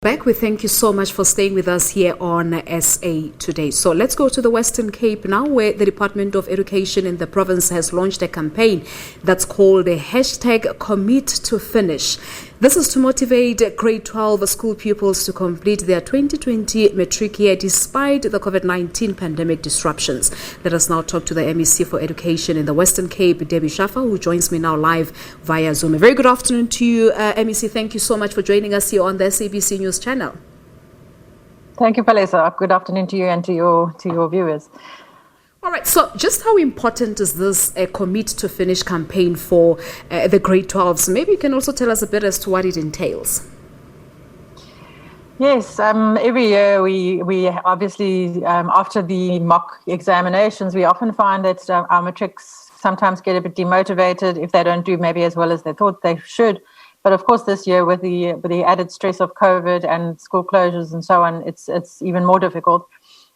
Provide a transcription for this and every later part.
Back, we thank you so much for staying with us here on SA Today. So let's go to the Western Cape now, where the Department of Education in the province has launched a campaign that's called a hashtag Commit to Finish. This is to motivate grade 12 school pupils to complete their 2020 matric year despite the COVID-19 pandemic disruptions. Let us now talk to the MEC for Education in the Western Cape, Debbie Schäfer, who joins me now live via Zoom. A very good afternoon to you, MEC. Thank you so much for joining us here on the SABC News channel. Thank you, Palesa. Good afternoon to you and to your viewers. All right, so just how important is this Commit to Finish campaign for the grade 12s? Maybe you can also tell us a bit as to what it entails. Yes, every year we obviously, after the mock examinations, we often find that our matrics sometimes get a bit demotivated if they don't do maybe as well as they thought they should. But of course, this year with the added stress of COVID and school closures and so on, it's even more difficult.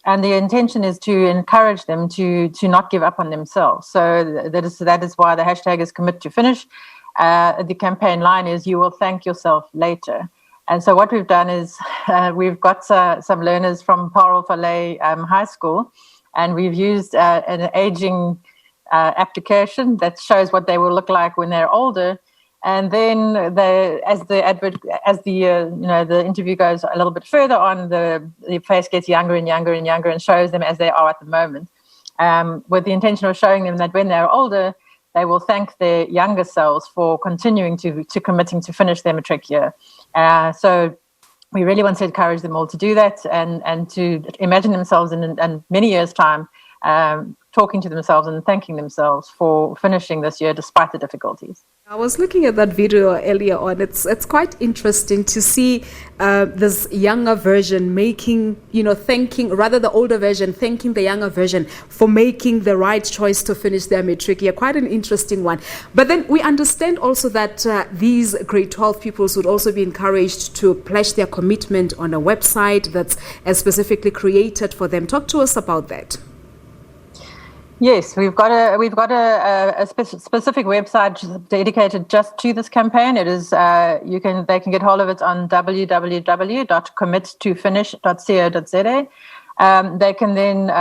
And the intention is to encourage them to not give up on themselves. So that is why the hashtag is Commit to Finish. The campaign line is "You will thank yourself later." And so what we've done is we've got some learners from Parel Valley High School, and we've used an aging application that shows what they will look like when they're older. And then as the interview goes a little bit further on, the face gets younger and younger and younger and shows them as they are at the moment, with the intention of showing them that when they're older, they will thank their younger selves for continuing to committing to finish their matric year. So we really want to encourage them all to do that and to imagine themselves in many years' time talking to themselves and thanking themselves for finishing this year despite the difficulties. I was looking at that video earlier on. It's quite interesting to see this younger version thanking the older version, thanking the younger version for making the right choice to finish their matric year. Quite an interesting one. But then we understand also that these grade 12 pupils would also be encouraged to pledge their commitment on a website that's specifically created for them. Talk to us about that. Yes, we've got a specific website dedicated just to this campaign. It is they can get hold of it on www.committotofinish.co.za. They can then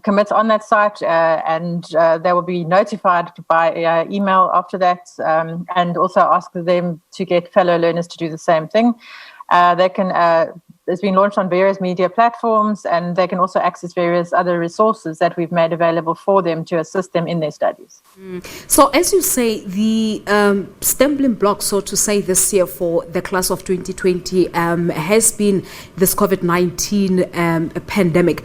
commit on that site, and they will be notified by email after that, and also ask them to get fellow learners to do the same thing. They can. It's been launched on various media platforms, and they can also access various other resources that we've made available for them to assist them in their studies. So as you say, the stumbling block, so to say, this year for the class of 2020 has been this COVID-19 pandemic.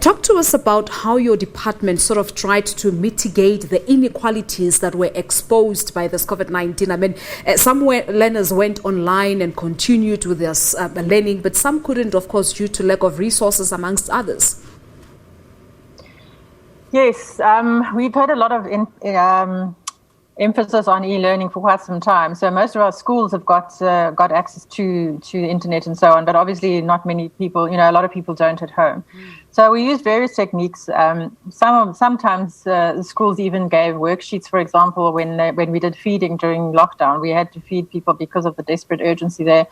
Talk to us about how your department sort of tried to mitigate the inequalities that were exposed by this COVID-19. I mean, some learners went online and continued with their learning, but some couldn't, of course, due to lack of resources, amongst others. Yes, we've had a lot of emphasis on e-learning for quite some time. So most of our schools have got access to the internet and so on, but obviously not many people, a lot of people don't at home. So we used various techniques. Sometimes schools even gave worksheets, for example, when we did feeding during lockdown. We had to feed people because of the desperate urgency there.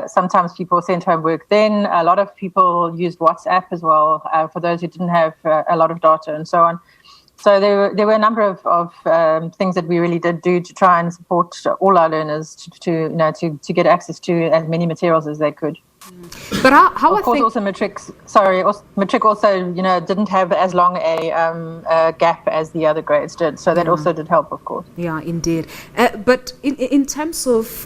Sometimes people sent homework then. A lot of people used WhatsApp as well for those who didn't have a lot of data and so on. So there were a number of things that we really did do to try and support all our learners to get access to as many materials as they could. But how of course, also matric also didn't have as long a gap as the other grades did, so that also did help, of course. Yeah, indeed. But in terms of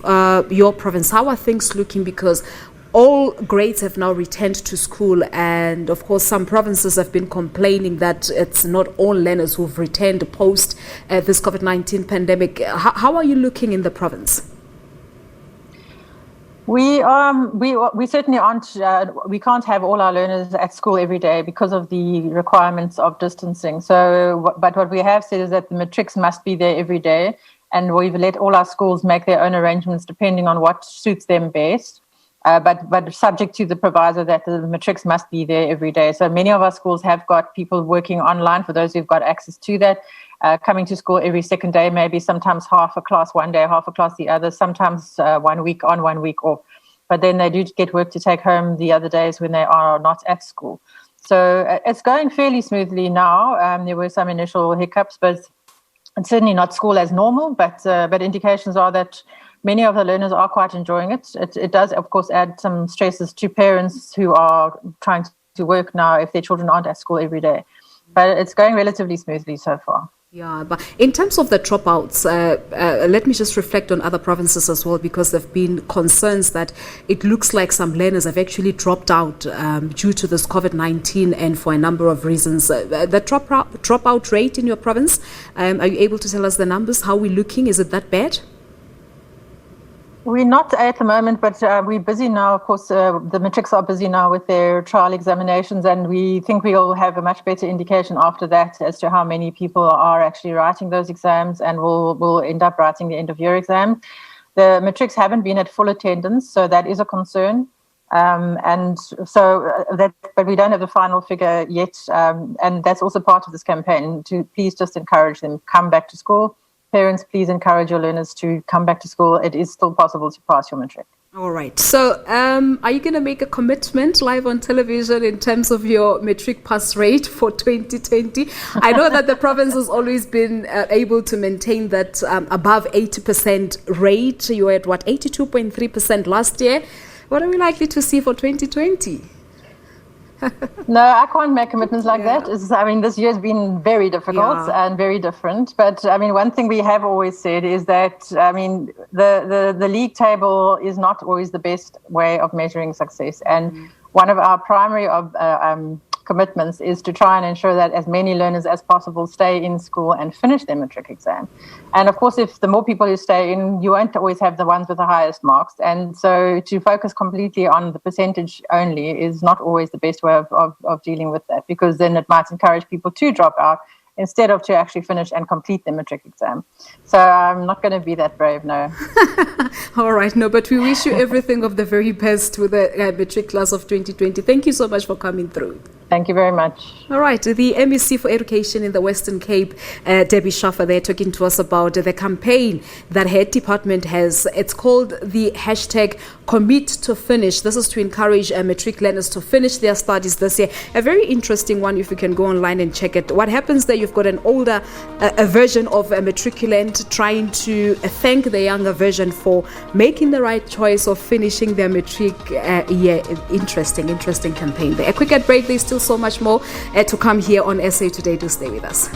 your province, how are things looking? Because all grades have now returned to school, and of course some provinces have been complaining that it's not all learners who've returned post this COVID-19 pandemic. How are you looking in the province? We certainly aren't. We can't have all our learners at school every day because of the requirements of distancing. So, but what we have said is that the matrics must be there every day, and we've let all our schools make their own arrangements depending on what suits them best. But subject to the proviso that the matrics must be there every day. So many of our schools have got people working online, for those who've got access to that, coming to school every second day, maybe sometimes half a class one day, half a class the other, sometimes 1 week on, 1 week off. but then they do get work to take home the other days when they are not at school. So it's going fairly smoothly now. There were some initial hiccups, but it's certainly not school as normal, but indications are that many of the learners are quite enjoying it. It does, of course, add some stresses to parents who are trying to work now if their children aren't at school every day. But it's going relatively smoothly so far. Yeah, but in terms of the dropouts, let me just reflect on other provinces as well, because there have been concerns that it looks like some learners have actually dropped out due to this COVID-19 and for a number of reasons. The dropout rate in your province, are you able to tell us the numbers? How are we looking? Is it that bad? We're not at the moment, but we're busy now. Of course, the matrics are busy now with their trial examinations, and we think we'll have a much better indication after that as to how many people are actually writing those exams, and we'll end up writing the end-of-year exam. The matrics haven't been at full attendance, so that is a concern. But we don't have the final figure yet, and that's also part of this campaign to please just encourage them, come back to school. Parents, please encourage your learners to come back to school. It is still possible to pass your matric. All right. So are you going to make a commitment live on television in terms of your matric pass rate for 2020? I know that the province has always been able to maintain that above 80% rate. You were at, 82.3% last year. What are we likely to see for 2020? No, I can't make commitments like that. This year has been very difficult and very different. But one thing we have always said is that the league table is not always the best way of measuring success. And one of our primary commitments is to try and ensure that as many learners as possible stay in school and finish their matric exam. And of course, if the more people who stay in, you won't always have the ones with the highest marks. And so to focus completely on the percentage only is not always the best way of dealing with that, because then it might encourage people to drop out instead of to actually finish and complete the matric exam. So I'm not going to be that brave, no. All right, no, but we wish you everything of the very best with the matric class of 2020. Thank you so much for coming through. Thank you very much. All right, the MEC for Education in the Western Cape, Debbie Schäfer, they're talking to us about the campaign that her department has. It's called the hashtag Commit to Finish. This is to encourage matric learners to finish their studies this year. A very interesting one, if you can go online and check it. What happens there, you've got an older a version of a matriculant trying to thank the younger version for making the right choice of finishing their matric year. Interesting campaign there. A quick break. There's still so much more to come here on SA Today. Do stay with us.